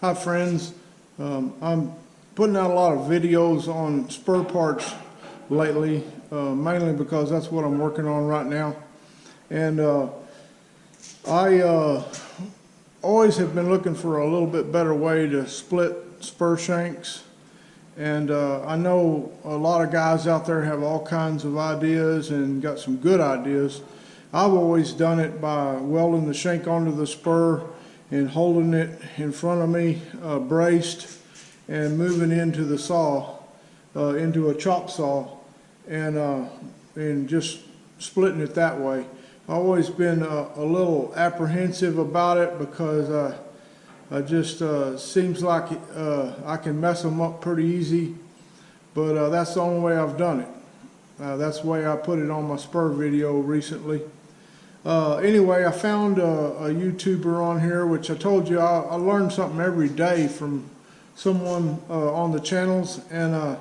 Hi friends, I'm putting out a lot of videos on spur parts lately, mainly because that's what I'm working on right now. And I always have been looking for a little bit better way to split spur shanks. And I know a lot of guys out there have all kinds of ideas and got some good ideas. I've always done it by welding the shank onto the spur and holding it in front of me braced and moving into the saw, into a chop saw, and just splitting it that way. I've always been a little apprehensive about it because I just seems like I can mess them up pretty easy, but that's the only way I've done it. That's the way I put it on my spur video recently. Anyway, I found a YouTuber on here, which I told you I learn something every day from someone on the channels, and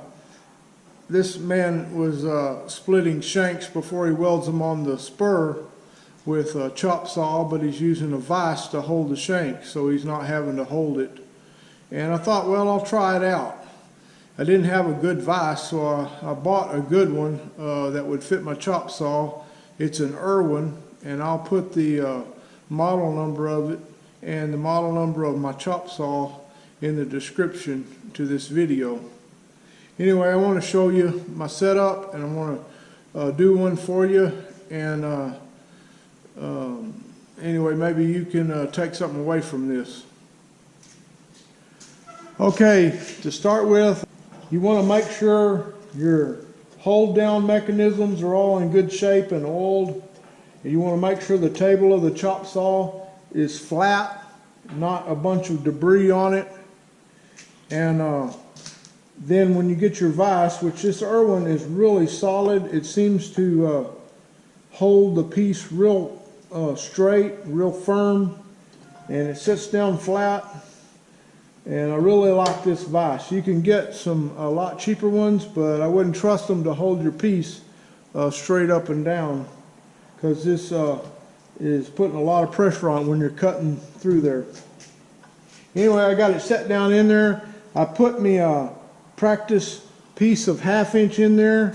this man was splitting shanks before he welds them on the spur with a chop saw, but he's using a vise to hold the shank, so he's not having to hold it. And I thought, well, I'll try it out. I didn't have a good vise, so I bought a good one that would fit my chop saw. It's an Irwin, and I'll put the model number of it and the model number of my chop saw in the description to this video. Anyway, I want to show you my setup, and I want to do one for you, and anyway, maybe you can take something away from this. Okay, to start with, you want to make sure your hold down mechanisms are all in good shape and oiled. And you want to make sure the table of the chop saw is flat, not a bunch of debris on it. And then when you get your vise, which this Irwin is really solid, it seems to hold the piece real straight, real firm, and it sits down flat. And I really like this vise. You can get some a lot cheaper ones, but I wouldn't trust them to hold your piece straight up and down, because this is putting a lot of pressure on when you're cutting through there. Anyway, I got it set down in there. I put me a practice piece of 1/2 inch in there,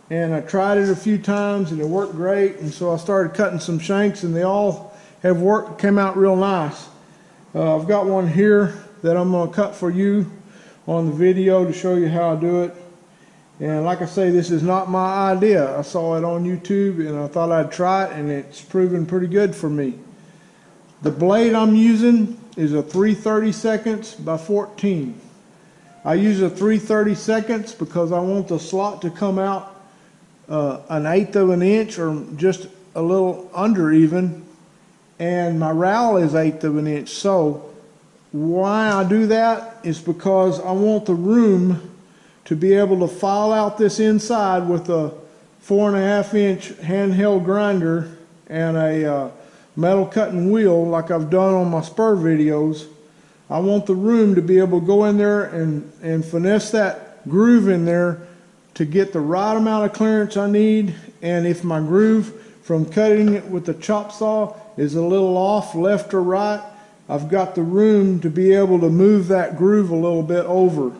and I tried it a few times and it worked great, and so I started cutting some shanks, and they all have worked, came out real nice. I've got one here that I'm going to cut for you on the video to show you how I do it. And like I say, this is not my idea. I saw it on YouTube and I thought I'd try it, and it's proven pretty good for me. The blade I'm using is a 3/32 by 14. I use a 3/32 because I want the slot to come out 1/8 of an inch or just a little under even, and my rowel is 1/8 of an inch. So why I do that is because I want the room to be able to file out this inside with a 4.5 inch handheld grinder and a metal cutting wheel like I've done on my spur videos. I want the room to be able to go in there and finesse that groove in there to get the right amount of clearance I need. And if my groove from cutting it with the chop saw is a little off left or right, I've got the room to be able to move that groove a little bit over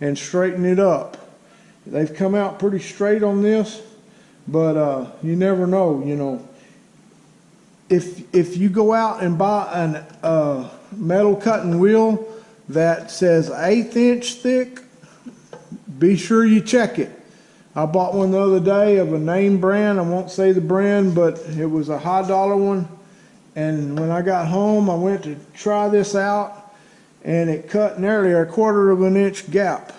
and straighten it up. They've come out pretty straight on this, but you never know, you know. If you go out and buy an metal cutting wheel that says 1/8 inch thick, be sure you check it. I bought one the other day of a name brand. I won't say the brand, but it was a high dollar one. And when I got home, I went to try this out, and it cut nearly 1/4 of an inch gap.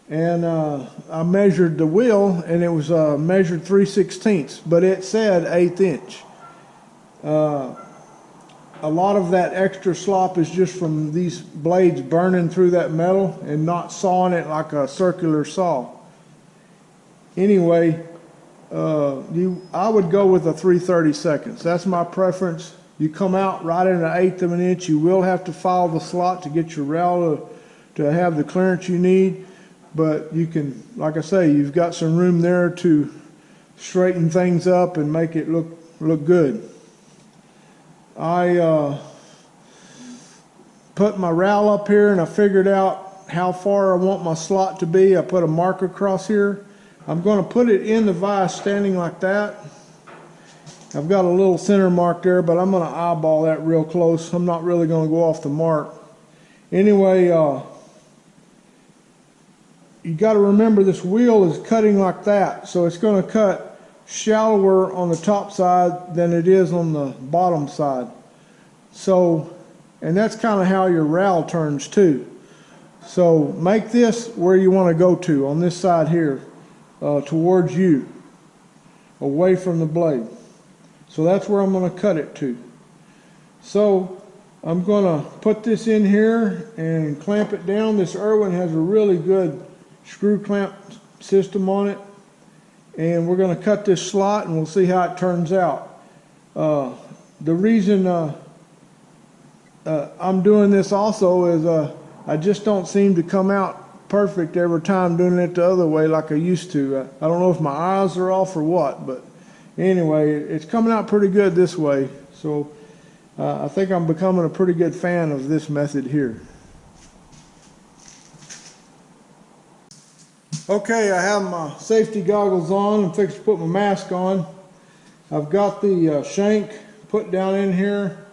And I measured the wheel, and it was measured 3/16, but it said 1/8 inch. A lot of that extra slop is just from these blades burning through that metal and not sawing it like a circular saw. Anyway, I would go with a 3/32. That's my preference. You come out right in 1/8 of an inch. You will have to file the slot to get your rowel to have the clearance you need, but you can, like I say, you've got some room there to straighten things up and make it look good. put my rowel up here and I figured out how far I want my slot to be. I put a mark across here. I'm going to put it in the vise standing like that. I've got a little center mark there, but I'm going to eyeball that real close. I'm not really going to go off the mark. Anyway, you got to remember this wheel is cutting like that, so it's going to cut shallower on the top side than it is on the bottom side. So, and that's kind of how your rowel turns too. So make this where you want to go to, on this side here, towards you, away from the blade. So that's where I'm going to cut it to. So I'm going to put this in here and clamp it down. This Irwin has a really good screw clamp system on it. And we're going to cut this slot and we'll see how it turns out. The reason I'm doing this also is I just don't seem to come out perfect every time doing it the other way like I used to. I don't know if my eyes are off or what, but anyway, it's coming out pretty good this way. So I think I'm becoming a pretty good fan of this method here. Okay, I have my safety goggles on. I'm fixing to put my mask on. I've got the shank put down in here.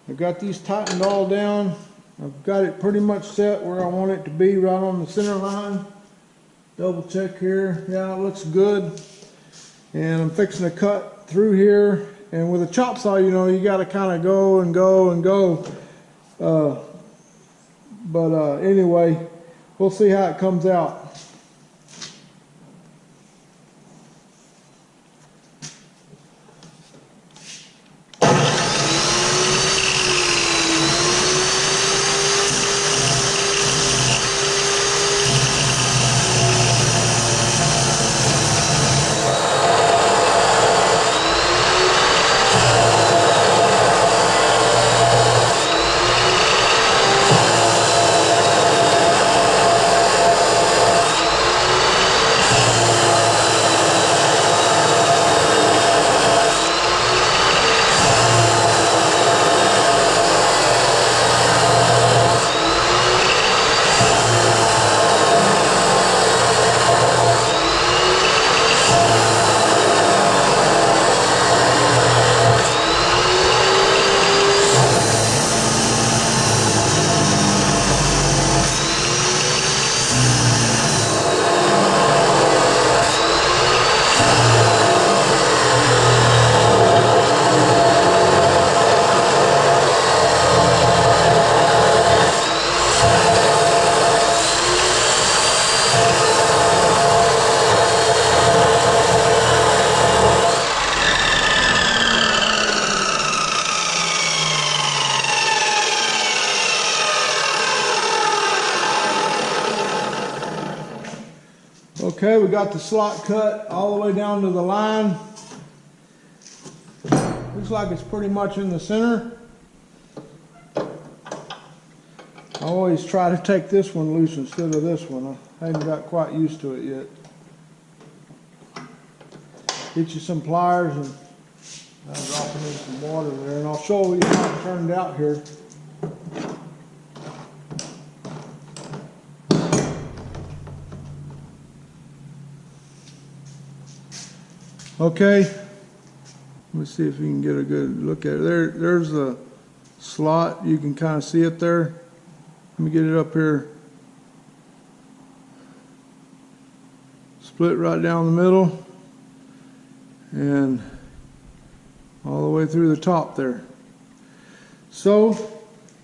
I've got these tightened all down. I've got it pretty much set where I want it to be, right on the center line. Double check here. Yeah, it looks good. And I'm fixing to cut through here. And with a chop saw, you know, you got to kind of go and go and go. Anyway, we'll see how it comes out. Okay, we got the slot cut all the way down to the line. Looks like it's pretty much in the center. I always try to take this one loose instead of this one. I haven't got quite used to it yet. Get you some pliers and drop them in some water there, and I'll show you how it turned out here. Okay, let's see if you can get a good look at it. There's the slot. You can kind of see it there. Let me get it up here. Split right down the middle and all the way through the top there. So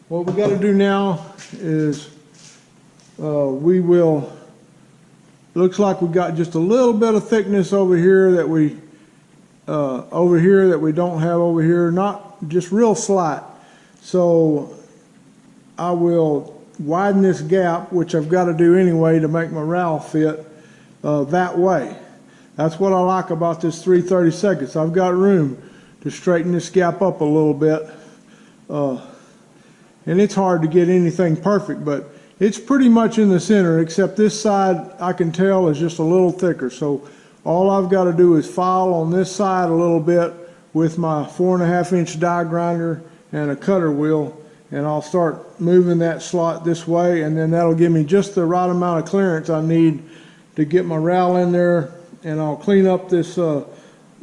what we got to do now is looks like we got just a little bit of thickness over here that we don't have over here, not just real slight. So I will widen this gap, which I've got to do anyway to make my rowel fit that way. That's what I like about this 3/32. I've got room to straighten this gap up a little bit. And it's hard to get anything perfect, but it's pretty much in the center, except this side I can tell is just a little thicker. So all I've got to do is file on this side a little bit with my 4.5-inch die grinder and a cutter wheel, and I'll start moving that slot this way, and then that'll give me just the right amount of clearance I need to get my rowel in there, and I'll clean up this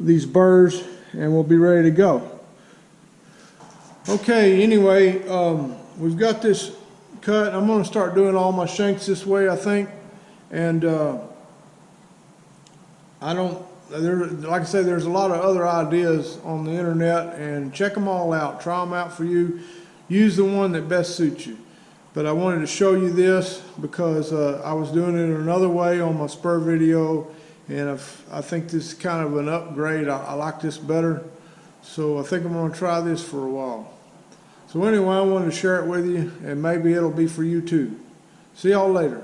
these burrs, and we'll be ready to go. Okay, anyway, we've got this cut. I'm going to start doing all my shanks this way, I think, and like I said, there's a lot of other ideas on the internet, and check them all out. Try them out for you. Use the one that best suits you. But I wanted to show you this because I was doing it another way on my Spur video, and I think this is kind of an upgrade. I like this better, so I think I'm going to try this for a while. So anyway, I wanted to share it with you, and maybe it'll be for you too. See y'all later.